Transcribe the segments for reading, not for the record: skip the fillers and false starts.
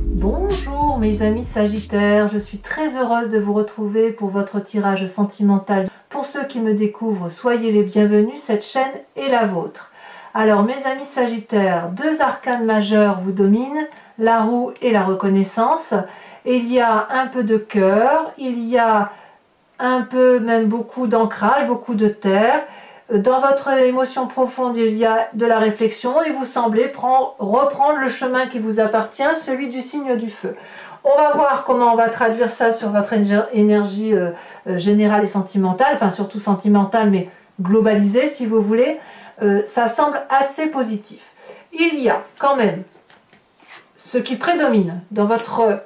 Bonjour mes amis Sagittaires, je suis très heureuse de vous retrouver pour votre tirage sentimental. Pour ceux qui me découvrent, soyez les bienvenus, cette chaîne est la vôtre. Alors mes amis Sagittaires, deux arcanes majeurs vous dominent, la roue et la reconnaissance. Il y a un peu de cœur, il y a un peu, même beaucoup d'ancrage, beaucoup de terre. Dans votre émotion profonde, il y a de la réflexion et vous semblez reprendre le chemin qui vous appartient, celui du signe du feu. On va voir comment on va traduire ça sur votre énergie générale et sentimentale, enfin surtout sentimentale, mais globalisée si vous voulez. Ça semble assez positif. Il y a quand même ce qui prédomine dans votre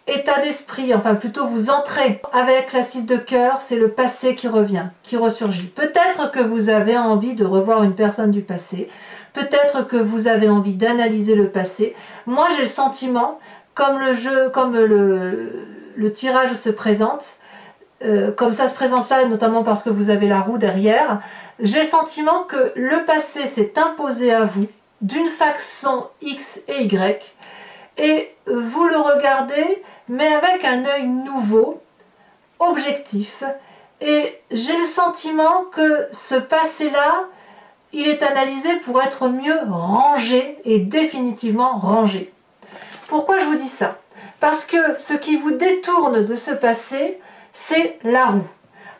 état d'esprit, enfin plutôt vous entrez avec la 6 de cœur, c'est le passé qui revient, qui ressurgit. Peut-être que vous avez envie de revoir une personne du passé, peut-être que vous avez envie d'analyser le passé. Moi j'ai le sentiment, comme le tirage se présente, comme ça se présente là, notamment parce que vous avez la roue derrière, j'ai le sentiment que le passé s'est imposé à vous d'une façon X et Y, et vous le regardez, mais avec un œil nouveau, objectif. Et j'ai le sentiment que ce passé-là, il est analysé pour être mieux rangé et définitivement rangé. Pourquoi je vous dis ça? Parce que ce qui vous détourne de ce passé, c'est la roue.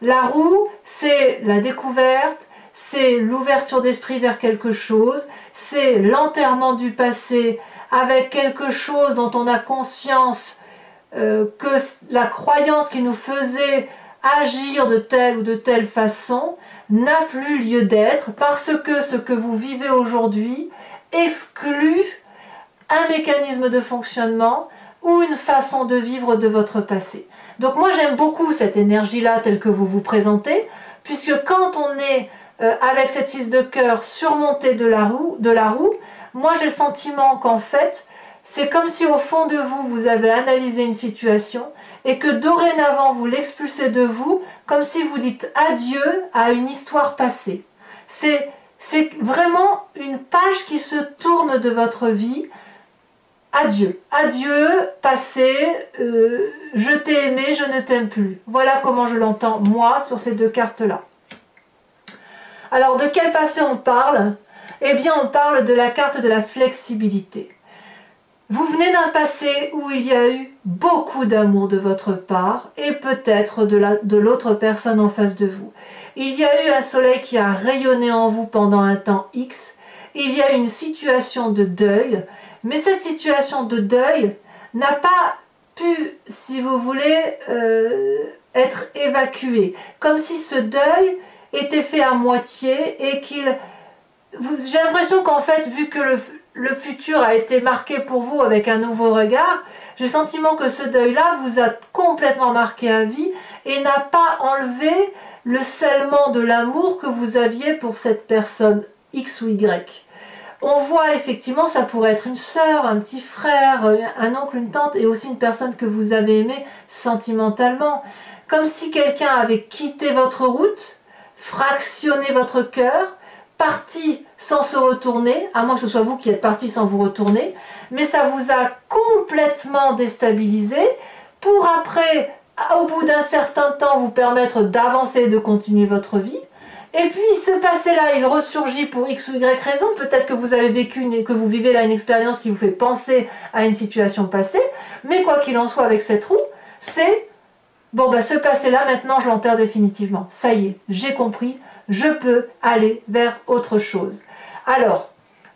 La roue, c'est la découverte, c'est l'ouverture d'esprit vers quelque chose, c'est l'enterrement du passé avec quelque chose dont on a conscience que la croyance qui nous faisait agir de telle ou de telle façon n'a plus lieu d'être parce que ce que vous vivez aujourd'hui exclut un mécanisme de fonctionnement ou une façon de vivre de votre passé. Donc moi j'aime beaucoup cette énergie-là telle que vous vous présentez, puisque quand on est avec cette 6 de cœur surmontée de la roue, moi j'ai le sentiment qu'en fait, c'est comme si au fond de vous, vous avez analysé une situation et que dorénavant vous l'expulsez de vous, comme si vous dites adieu à une histoire passée. C'est vraiment une page qui se tourne de votre vie. Adieu, adieu, passé, je t'ai aimé, je ne t'aime plus. Voilà comment je l'entends moi sur ces deux cartes-là. Alors de quel passé on parle? Eh bien on parle de la carte de la flexibilité. Vous venez d'un passé où il y a eu beaucoup d'amour de votre part et peut-être de l'autre personne en face de vous. Il y a eu un soleil qui a rayonné en vous pendant un temps X. Il y a eu une situation de deuil, mais cette situation de deuil n'a pas pu, si vous voulez, être évacuée. Comme si ce deuil était fait à moitié et qu'il... J'ai l'impression qu'en fait, vu que le futur a été marqué pour vous avec un nouveau regard, j'ai le sentiment que ce deuil-là vous a complètement marqué à vie et n'a pas enlevé le scellement de l'amour que vous aviez pour cette personne X ou Y. On voit effectivement, ça pourrait être une sœur, un petit frère, un oncle, une tante et aussi une personne que vous avez aimée sentimentalement. Comme si quelqu'un avait quitté votre route, fractionné votre cœur, parti sans se retourner, à moins que ce soit vous qui êtes parti sans vous retourner, mais ça vous a complètement déstabilisé pour après, au bout d'un certain temps, vous permettre d'avancer et de continuer votre vie. Et puis ce passé-là, il ressurgit pour X ou Y raison. Peut-être que vous avez vécu, que vous vivez là une expérience qui vous fait penser à une situation passée, mais quoi qu'il en soit avec cette roue, c'est bon, bah, ce passé-là, maintenant je l'enterre définitivement. Ça y est, j'ai compris. Je peux aller vers autre chose. Alors,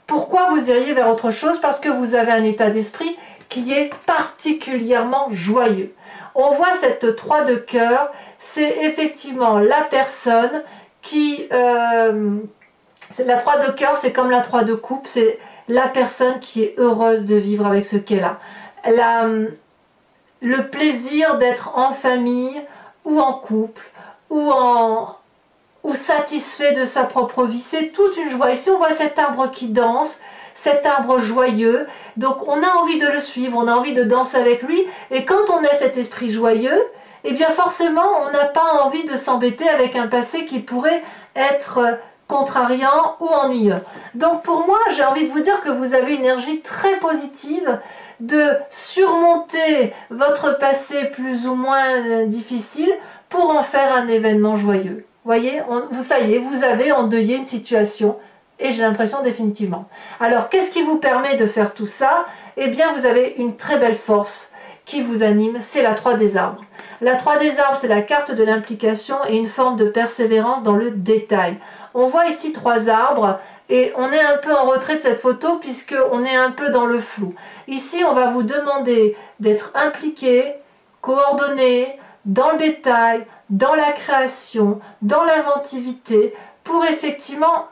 pourquoi vous iriez vers autre chose? Parce que vous avez un état d'esprit qui est particulièrement joyeux. On voit cette 3 de cœur, c'est effectivement la personne qui... la 3 de cœur, c'est comme la 3 de coupe, c'est la personne qui est heureuse de vivre avec ce qu'elle a. Elle a le plaisir d'être en famille, ou en couple, ou satisfait de sa propre vie. C'est toute une joie. Ici, on voit cet arbre qui danse, cet arbre joyeux. Donc, on a envie de le suivre, on a envie de danser avec lui. Et quand on a cet esprit joyeux, eh bien, forcément, on n'a pas envie de s'embêter avec un passé qui pourrait être contrariant ou ennuyeux. Donc pour moi, j'ai envie de vous dire que vous avez une énergie très positive de surmonter votre passé plus ou moins difficile pour en faire un événement joyeux. Voyez, ça y est, vous avez endeuillé une situation et j'ai l'impression définitivement. Alors, qu'est-ce qui vous permet de faire tout ça? Eh bien, vous avez une très belle force qui vous anime, c'est la 3 des arbres. La 3 des arbres, c'est la carte de l'implication et une forme de persévérance dans le détail. On voit ici 3 arbres et on est un peu en retrait de cette photo puisqu'on est un peu dans le flou. Ici, on va vous demander d'être impliqué, coordonné, dans le détail, dans la création, dans l'inventivité, pour effectivement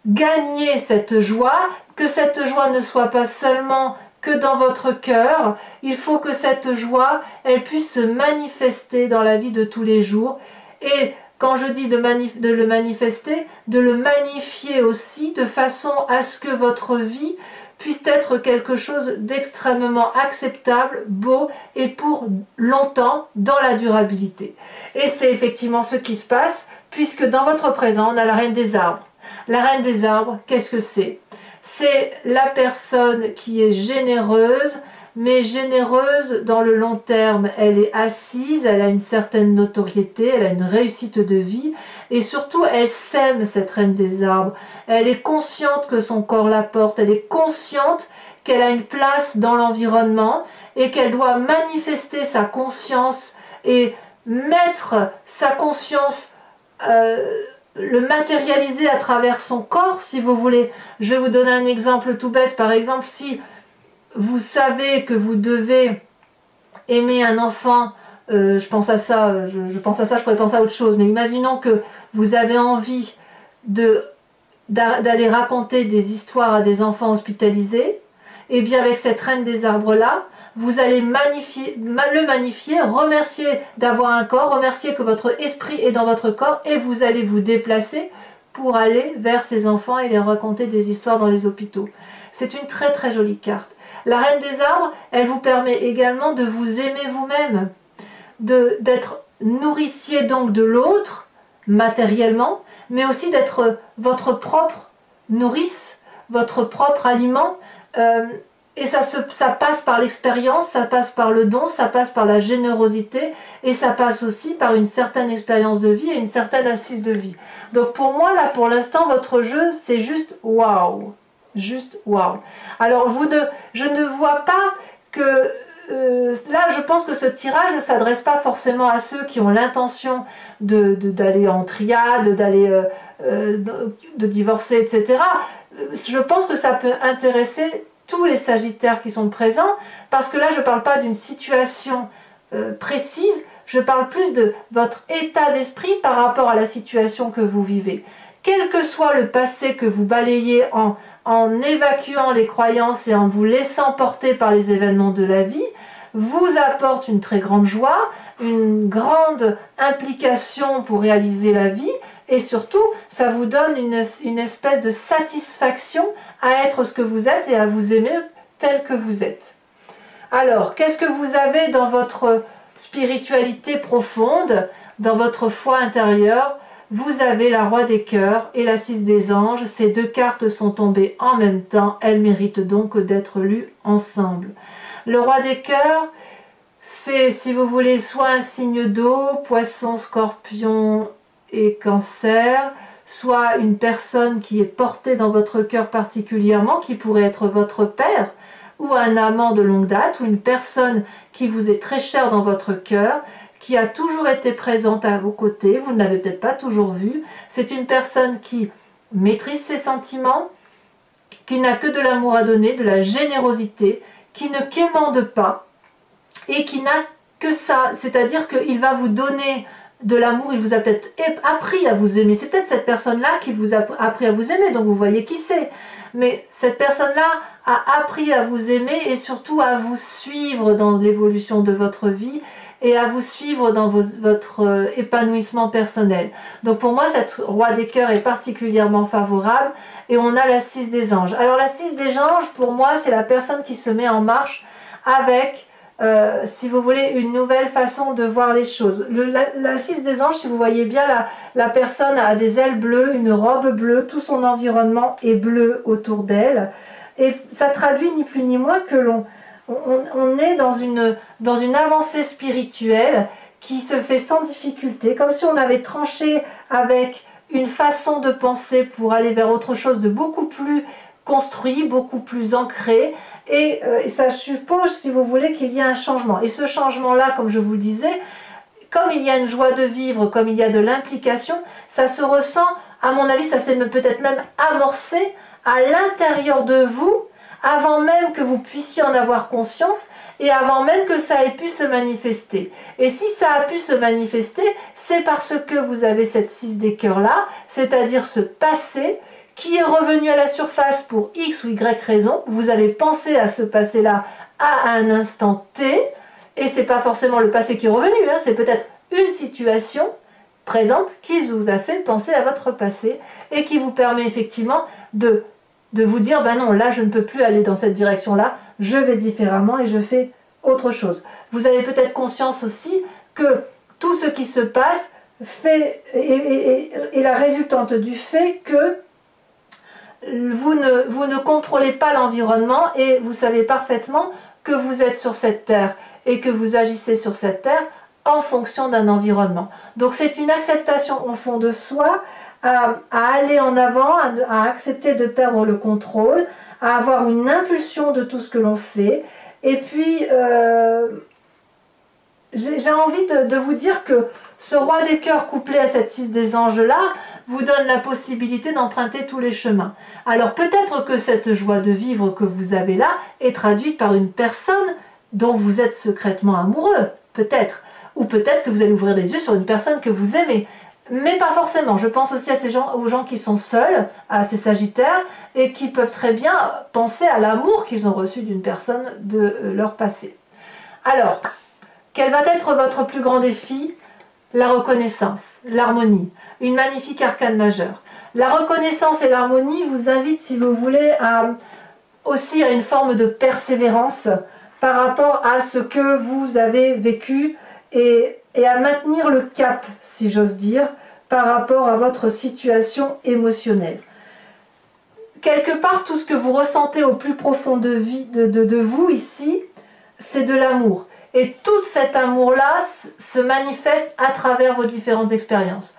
gagner cette joie, que cette joie ne soit pas seulement que dans votre cœur, il faut que cette joie, elle puisse se manifester dans la vie de tous les jours. Et quand je dis de le manifester, de le magnifier aussi, de façon à ce que votre vie puisse être quelque chose d'extrêmement acceptable, beau et pour longtemps dans la durabilité. Et c'est effectivement ce qui se passe, puisque dans votre présent, on a la reine des arbres. La reine des arbres, qu'est-ce que c'est? C'est la personne qui est généreuse, mais généreuse dans le long terme. Elle est assise, elle a une certaine notoriété, elle a une réussite de vie, et surtout elle s'aime, cette reine des arbres. Elle est consciente que son corps la porte, elle est consciente qu'elle a une place dans l'environnement et qu'elle doit manifester sa conscience et mettre sa conscience, le matérialiser à travers son corps, si vous voulez. Je vais vous donner un exemple tout bête. Par exemple, si vous savez que vous devez aimer un enfant, je pense à ça, je pourrais penser à autre chose, mais imaginons que vous avez envie d'aller raconter des histoires à des enfants hospitalisés, et bien avec cette reine des arbres là, vous allez le magnifier, remercier d'avoir un corps, remercier que votre esprit est dans votre corps, et vous allez vous déplacer pour aller vers ces enfants et leur raconter des histoires dans les hôpitaux. C'est une très très jolie carte. La reine des arbres, elle vous permet également de vous aimer vous-même, d'être nourricier donc de l'autre, matériellement, mais aussi d'être votre propre nourrice, votre propre aliment. Et ça passe par l'expérience, ça passe par le don, ça passe par la générosité, et ça passe aussi par une certaine expérience de vie et une certaine assise de vie. Donc pour moi, là, pour l'instant, votre jeu, c'est juste waouh. Juste waouh. Alors, je ne vois pas que... là, je pense que ce tirage ne s'adresse pas forcément à ceux qui ont l'intention d'aller en triade, de divorcer, etc. Je pense que ça peut intéresser tous les Sagittaires qui sont présents, parce que là, je ne parle pas d'une situation précise, je parle plus de votre état d'esprit par rapport à la situation que vous vivez. Quel que soit le passé que vous balayez en évacuant les croyances et en vous laissant porter par les événements de la vie, vous apporte une très grande joie, une grande implication pour réaliser la vie, et surtout, ça vous donne une espèce de satisfaction à être ce que vous êtes et à vous aimer tel que vous êtes. Alors, qu'est-ce que vous avez dans votre spiritualité profonde, dans votre foi intérieure? Vous avez la Roi des cœurs et la 6 des anges. Ces deux cartes sont tombées en même temps. Elles méritent donc d'être lues ensemble. Le Roi des cœurs, c'est, si vous voulez, soit un signe d'eau, poisson, scorpion et cancer, soit une personne qui est portée dans votre cœur particulièrement, qui pourrait être votre père, ou un amant de longue date, ou une personne qui vous est très chère dans votre cœur, qui a toujours été présente à vos côtés, vous ne l'avez peut-être pas toujours vue. C'est une personne qui maîtrise ses sentiments, qui n'a que de l'amour à donner, de la générosité, qui ne quémande pas, et qui n'a que ça, c'est-à-dire qu'il va vous donner de l'amour, il vous a peut-être appris à vous aimer, c'est peut-être cette personne-là qui vous a appris à vous aimer, donc vous voyez qui c'est, mais cette personne-là a appris à vous aimer et surtout à vous suivre dans l'évolution de votre vie et à vous suivre dans votre épanouissement personnel. Donc pour moi, cette Roi des cœurs est particulièrement favorable, et on a la 6 des anges. Alors la 6 des anges, pour moi, c'est la personne qui se met en marche avec si vous voulez, une nouvelle façon de voir les choses. La 6 des anges, si vous voyez bien, la personne a des ailes bleues, une robe bleue, tout son environnement est bleu autour d'elle. Et ça traduit ni plus ni moins que on est dans une avancée spirituelle qui se fait sans difficulté, comme si on avait tranché avec une façon de penser pour aller vers autre chose de beaucoup plus construit, beaucoup plus ancré, et ça suppose, si vous voulez, qu'il y a un changement. Et ce changement-là, comme je vous le disais, comme il y a une joie de vivre, comme il y a de l'implication, ça se ressent, à mon avis, ça s'est peut-être même amorcé à l'intérieur de vous, avant même que vous puissiez en avoir conscience, et avant même que ça ait pu se manifester. Et si ça a pu se manifester, c'est parce que vous avez cette 6 des cœurs là, c'est-à-dire ce passé qui est revenu à la surface pour X ou Y raison. Vous avez pensé à ce passé-là à un instant T, et c'est pas forcément le passé qui est revenu, hein, c'est peut-être une situation présente qui vous a fait penser à votre passé, et qui vous permet effectivement de vous dire, ben non, là je ne peux plus aller dans cette direction-là, je vais différemment et je fais autre chose. Vous avez peut-être conscience aussi que tout ce qui se passe est la résultante du fait que vous ne contrôlez pas l'environnement, et vous savez parfaitement que vous êtes sur cette terre et que vous agissez sur cette terre en fonction d'un environnement. Donc c'est une acceptation au fond de soi, à aller en avant, à accepter de perdre le contrôle, à avoir une impulsion de tout ce que l'on fait. Et puis, j'ai envie de vous dire que ce roi des cœurs couplé à cette 6 des anges-là vous donne la possibilité d'emprunter tous les chemins. Alors peut-être que cette joie de vivre que vous avez là est traduite par une personne dont vous êtes secrètement amoureux, peut-être. Ou peut-être que vous allez ouvrir les yeux sur une personne que vous aimez. Mais pas forcément. Je pense aussi à aux gens qui sont seuls, à ces sagittaires, et qui peuvent très bien penser à l'amour qu'ils ont reçu d'une personne de leur passé. Alors, quel va être votre plus grand défi? La reconnaissance, l'harmonie, une magnifique arcane majeure. La reconnaissance et l'harmonie vous invitent, si vous voulez, aussi à une forme de persévérance par rapport à ce que vous avez vécu, et à maintenir le cap, si j'ose dire, par rapport à votre situation émotionnelle. Quelque part, tout ce que vous ressentez au plus profond de vous ici, c'est de l'amour. Et tout cet amour-là se manifeste à travers vos différentes expériences.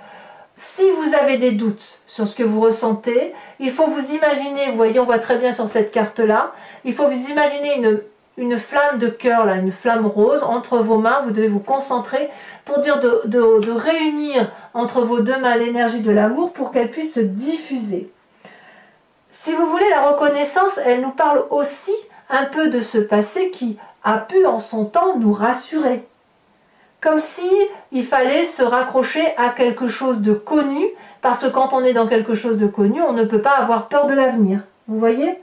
Si vous avez des doutes sur ce que vous ressentez, il faut vous imaginer, vous voyez, on voit très bien sur cette carte-là, il faut vous imaginer une flamme de cœur, là, une flamme rose entre vos mains. Vous devez vous concentrer pour dire de réunir entre vos deux mains l'énergie de l'amour pour qu'elle puisse se diffuser. Si vous voulez, la reconnaissance, elle nous parle aussi un peu de ce passé qui a pu en son temps nous rassurer. Comme si il fallait se raccrocher à quelque chose de connu, parce que quand on est dans quelque chose de connu, on ne peut pas avoir peur de l'avenir. Vous voyez?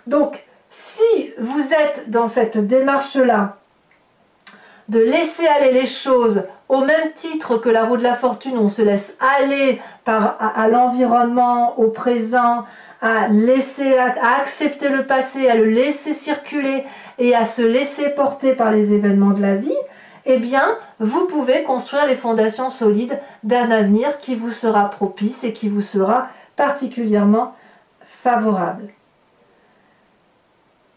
Donc, si vous êtes dans cette démarche-là, de laisser aller les choses au même titre que la roue de la fortune, on se laisse aller à l'environnement, au présent, à accepter le passé, à le laisser circuler et à se laisser porter par les événements de la vie, eh bien, vous pouvez construire les fondations solides d'un avenir qui vous sera propice et qui vous sera particulièrement favorable.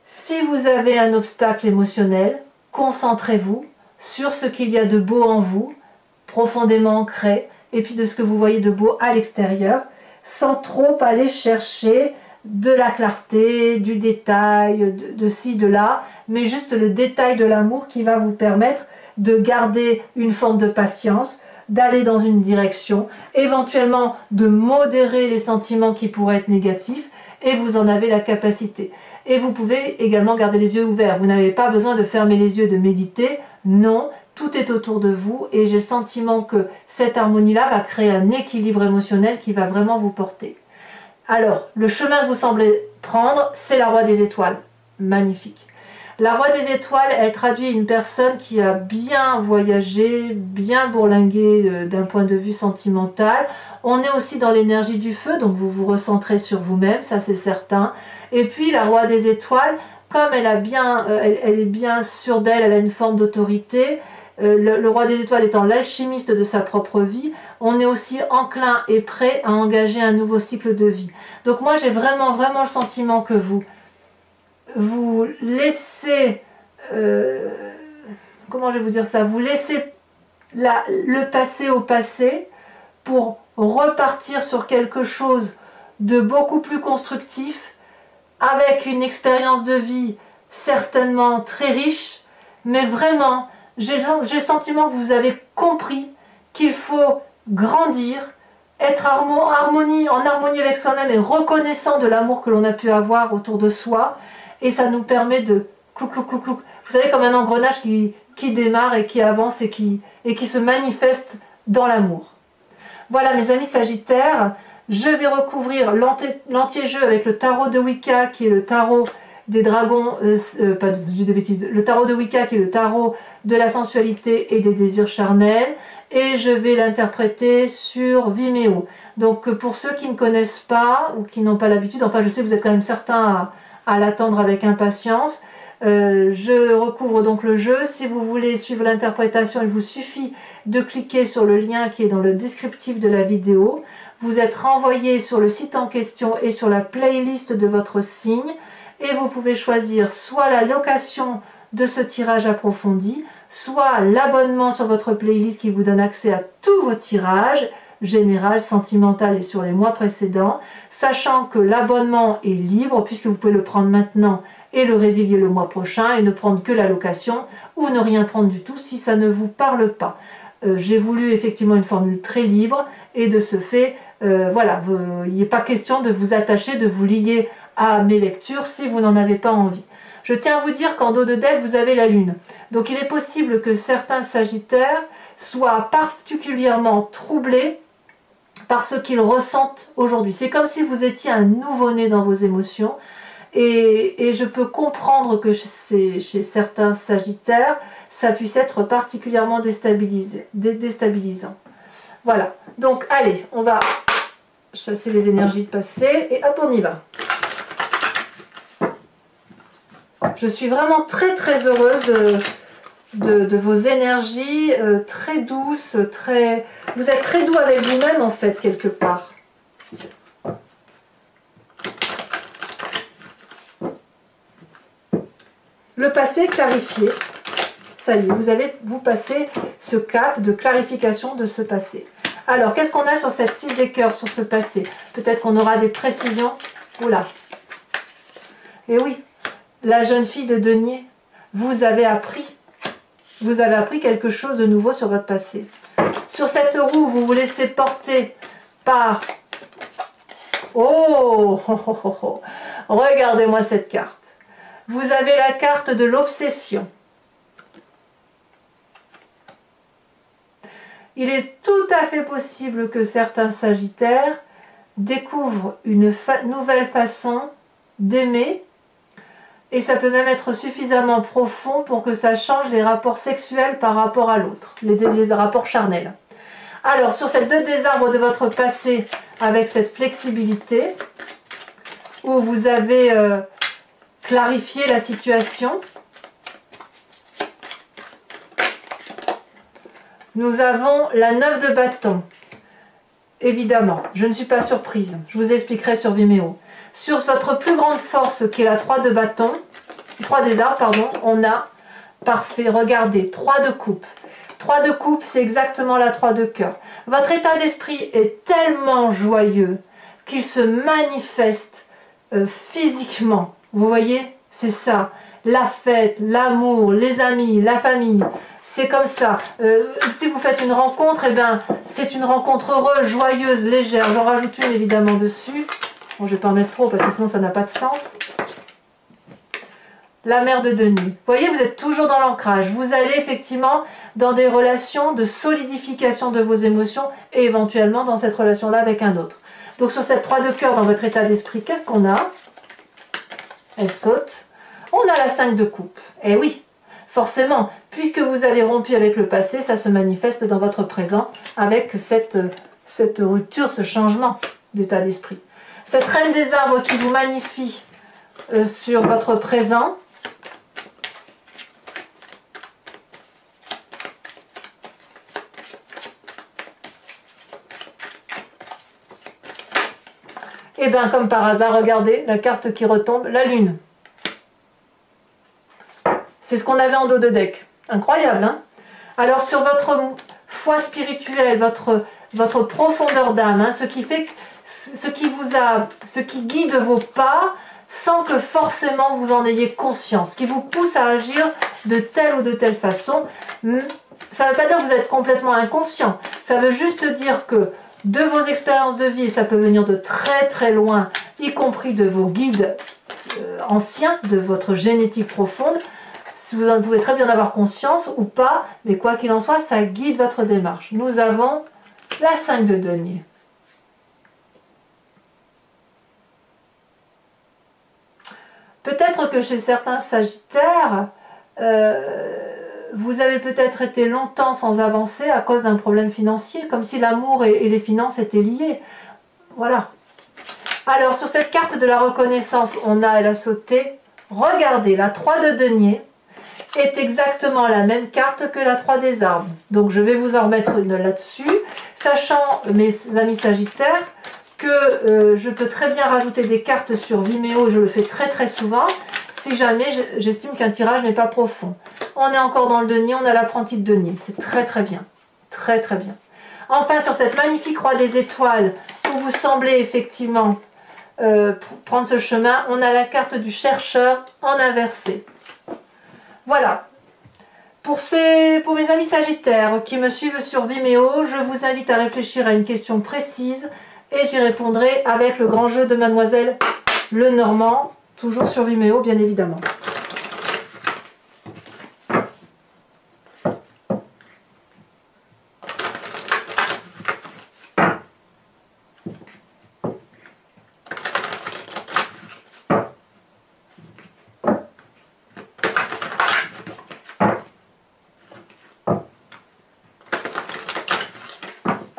Si vous avez un obstacle émotionnel, concentrez-vous sur ce qu'il y a de beau en vous, profondément ancré, et puis de ce que vous voyez de beau à l'extérieur, sans trop aller chercher de la clarté, du détail, de ci, de là, mais juste le détail de l'amour qui va vous permettre de garder une forme de patience, d'aller dans une direction, éventuellement de modérer les sentiments qui pourraient être négatifs, et vous en avez la capacité. Et vous pouvez également garder les yeux ouverts. Vous n'avez pas besoin de fermer les yeux et de méditer. Non, tout est autour de vous, et j'ai le sentiment que cette harmonie-là va créer un équilibre émotionnel qui va vraiment vous porter. Alors, le chemin que vous semblez prendre, c'est la Roi des Étoiles. Magnifique. La Roi des Étoiles, elle traduit une personne qui a bien voyagé, bien bourlingué d'un point de vue sentimental. On est aussi dans l'énergie du feu, donc vous vous recentrez sur vous-même, ça c'est certain. Et puis la Roi des Étoiles comme elle est bien sûre d'elle, elle a une forme d'autorité, le roi des étoiles étant l'alchimiste de sa propre vie, on est aussi enclin et prêt à engager un nouveau cycle de vie. Donc moi j'ai vraiment le sentiment que vous laissez, comment je vais vous dire ça, vous laissez le passé au passé pour repartir sur quelque chose de beaucoup plus constructif, avec une expérience de vie certainement très riche, mais vraiment, j'ai le sentiment que vous avez compris qu'il faut grandir, être en harmonie avec soi-même et reconnaissant de l'amour que l'on a pu avoir autour de soi, et ça nous permet de clouc, clouc, clouc, clouc. Vous savez, comme un engrenage qui démarre et qui avance et qui se manifeste dans l'amour. Voilà mes amis Sagittaires, je vais recouvrir l'anti-jeu avec le tarot de Wicca qui est le tarot des dragons, pas de bêtises, le tarot de Wicca qui est le tarot de la sensualité et des désirs charnels, et je vais l'interpréter sur Vimeo. Donc pour ceux qui ne connaissent pas ou qui n'ont pas l'habitude, enfin je sais que vous êtes quand même certains à l'attendre avec impatience, je recouvre donc le jeu. Si vous voulez suivre l'interprétation, il vous suffit de cliquer sur le lien qui est dans le descriptif de la vidéo. Vous êtes renvoyé sur le site en question et sur la playlist de votre signe, et vous pouvez choisir soit la location de ce tirage approfondi, soit l'abonnement sur votre playlist qui vous donne accès à tous vos tirages, général, sentimental et sur les mois précédents, sachant que l'abonnement est libre puisque vous pouvez le prendre maintenant et le résilier le mois prochain et ne prendre que la location ou ne rien prendre du tout si ça ne vous parle pas. J'ai voulu effectivement une formule très libre et de ce fait, voilà, il n'est pas question de vous attacher, de vous lier à mes lectures si vous n'en avez pas envie. Je tiens à vous dire qu'en dos de deck, vous avez la Lune. Donc il est possible que certains Sagittaires soient particulièrement troublés par ce qu'ils ressentent aujourd'hui. C'est comme si vous étiez un nouveau-né dans vos émotions. Et je peux comprendre que chez certains Sagittaires, ça puisse être particulièrement déstabilisant. Voilà. Donc allez, on va chasser les énergies de passé et hop, on y va. Je suis vraiment très heureuse de vos énergies, très douces, vous êtes très doux avec vous-même en fait, quelque part. Le passé clarifié. Ça y est, vous passez ce cap de clarification de ce passé. Alors, qu'est-ce qu'on a sur cette 6 des cœurs, sur ce passé? Peut-être qu'on aura des précisions. Oula. Et oui, la jeune fille de denier, vous avez appris quelque chose de nouveau sur votre passé. Sur cette roue, vous vous laissez porter par... Oh, oh, oh, oh, oh. Regardez-moi cette carte. Vous avez la carte de l'obsession. Il est tout à fait possible que certains Sagittaires découvrent une nouvelle façon d'aimer, et ça peut même être suffisamment profond pour que ça change les rapports sexuels par rapport à l'autre, les rapports charnels. Alors, sur cette 2 des arbres de votre passé, avec cette flexibilité, où vous avez clarifié la situation, nous avons la 9 de bâton. Évidemment, je ne suis pas surprise, je vous expliquerai sur Vimeo. Sur votre plus grande force, qui est la 3 de bâton, 3 des arbres, pardon, on a, parfait, regardez, 3 de coupe. 3 de coupe, c'est exactement la 3 de cœur. Votre état d'esprit est tellement joyeux qu'il se manifeste physiquement. Vous voyez, c'est ça. La fête, l'amour, les amis, la famille. C'est comme ça. Si vous faites une rencontre, eh ben, c'est une rencontre heureuse, joyeuse, légère. J'en rajoute une évidemment dessus. Bon, je ne vais pas en mettre trop parce que sinon ça n'a pas de sens. La mère de Denis. Vous voyez, vous êtes toujours dans l'ancrage. Vous allez effectivement dans des relations de solidification de vos émotions et éventuellement dans cette relation-là avec un autre. Donc sur cette 3 de cœur dans votre état d'esprit, qu'est-ce qu'on a? Elle saute. On a la 5 de coupe. Eh oui, forcément, puisque vous avez rompu avec le passé, ça se manifeste dans votre présent avec cette rupture, ce changement d'état d'esprit. Cette reine des arbres qui vous magnifie sur votre présent. Et bien comme par hasard, regardez la carte qui retombe, la lune. C'est ce qu'on avait en dos de deck. Incroyable, hein? Alors sur votre foi spirituelle, votre profondeur d'âme, hein, ce qui guide vos pas sans que forcément vous en ayez conscience, qui vous pousse à agir de telle ou de telle façon. Ça ne veut pas dire que vous êtes complètement inconscient, ça veut juste dire que de vos expériences de vie, ça peut venir de très très loin, y compris de vos guides anciens, de votre génétique profonde. Vous en pouvez très bien avoir conscience ou pas, mais quoi qu'il en soit, ça guide votre démarche. Nous avons la 5 de denier. Peut-être que chez certains sagittaires, vous avez peut-être été longtemps sans avancer à cause d'un problème financier, comme si l'amour et les finances étaient liés. Voilà. Alors, sur cette carte de la reconnaissance, elle a sauté. Regardez, la 3 de denier est exactement la même carte que la 3 des arbres. Donc, je vais vous en remettre une là-dessus, sachant, mes amis sagittaires, que je peux très bien rajouter des cartes sur Vimeo, je le fais très très souvent, si jamais j'estime qu'un tirage n'est pas profond. On est encore dans le denier, on a l'apprenti de denier, c'est très très bien, très très bien. Enfin, sur cette magnifique roi des étoiles, où vous semblez effectivement prendre ce chemin, on a la carte du chercheur en inversé. Voilà. Pour mes amis sagittaires qui me suivent sur Vimeo, je vous invite à réfléchir à une question précise et j'y répondrai avec le grand jeu de Mademoiselle Lenormand, toujours sur Vimeo bien évidemment.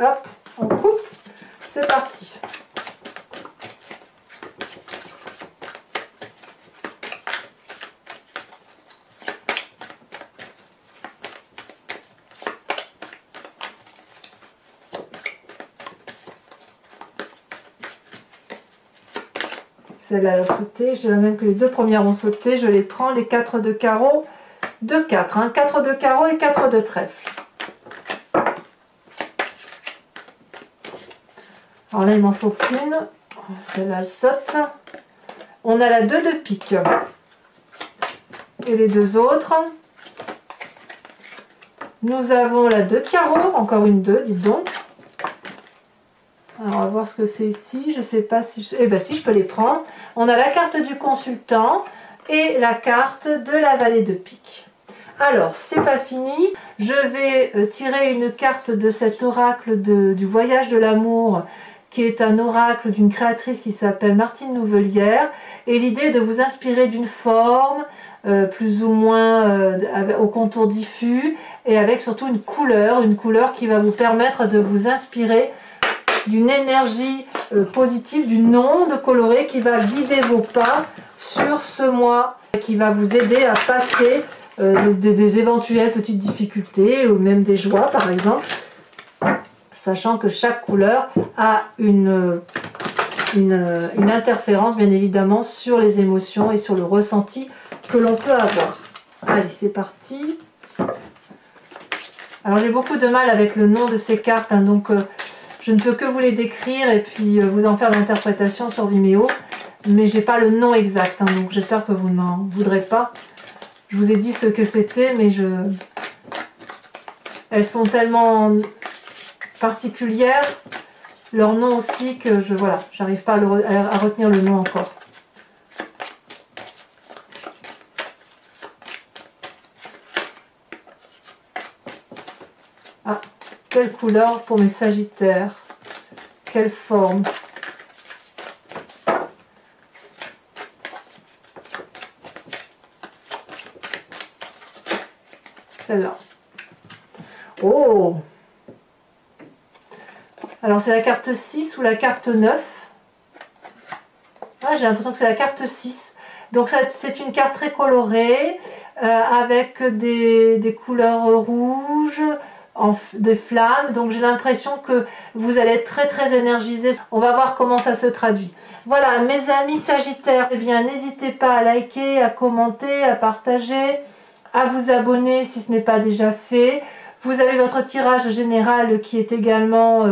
Hop, on coupe, c'est parti. Celle-là a sauté, je dirais même que les deux premières ont sauté, je les prends, les 4 de carreau, 2 4, hein, 4 de carreau et 4 de trèfle. Alors là, il m'en faut qu'une. Celle-là, elle saute. On a la 2 de pique. Et les deux autres. Nous avons la 2 de carreau. Encore une 2, dites donc. Alors, on va voir ce que c'est ici. Je ne sais pas si... Eh bien, si, je peux les prendre. On a la carte du consultant et la carte de la vallée de pique. Alors, c'est pas fini. Je vais tirer une carte de cet oracle du voyage de l'amour, qui est un oracle d'une créatrice qui s'appelle Martine Nouvelière. Et l'idée est de vous inspirer d'une forme, plus ou moins au contour diffus, et avec surtout une couleur qui va vous permettre de vous inspirer d'une énergie positive, d'une onde colorée qui va guider vos pas sur ce mois, qui va vous aider à passer des éventuelles petites difficultés, ou même des joies par exemple, sachant que chaque couleur a une interférence bien évidemment sur les émotions et sur le ressenti que l'on peut avoir. Allez, c'est parti. Alors j'ai beaucoup de mal avec le nom de ces cartes, hein, donc je ne peux que vous les décrire et puis vous en faire l'interprétation sur Vimeo, mais j'ai pas le nom exact, hein, donc j'espère que vous n'en voudrez pas. Je vous ai dit ce que c'était, mais elles sont tellement particulières, leur nom aussi, que voilà, j'arrive pas à retenir le nom encore. Ah, quelle couleur pour mes sagittaires, quelle forme. Celle-là. Oh! Alors c'est la carte 6 ou la carte 9. Ah, j'ai l'impression que c'est la carte 6. Donc c'est une carte très colorée, avec des couleurs rouges, des flammes. Donc j'ai l'impression que vous allez être très très énergisé. On va voir comment ça se traduit. Voilà, mes amis Sagittaires, eh bien n'hésitez pas à liker, à commenter, à partager, à vous abonner si ce n'est pas déjà fait. Vous avez votre tirage général qui est également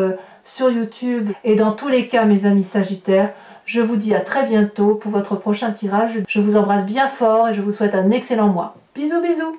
sur YouTube. Et dans tous les cas, mes amis Sagittaires, je vous dis à très bientôt pour votre prochain tirage. Je vous embrasse bien fort et je vous souhaite un excellent mois. Bisous bisous.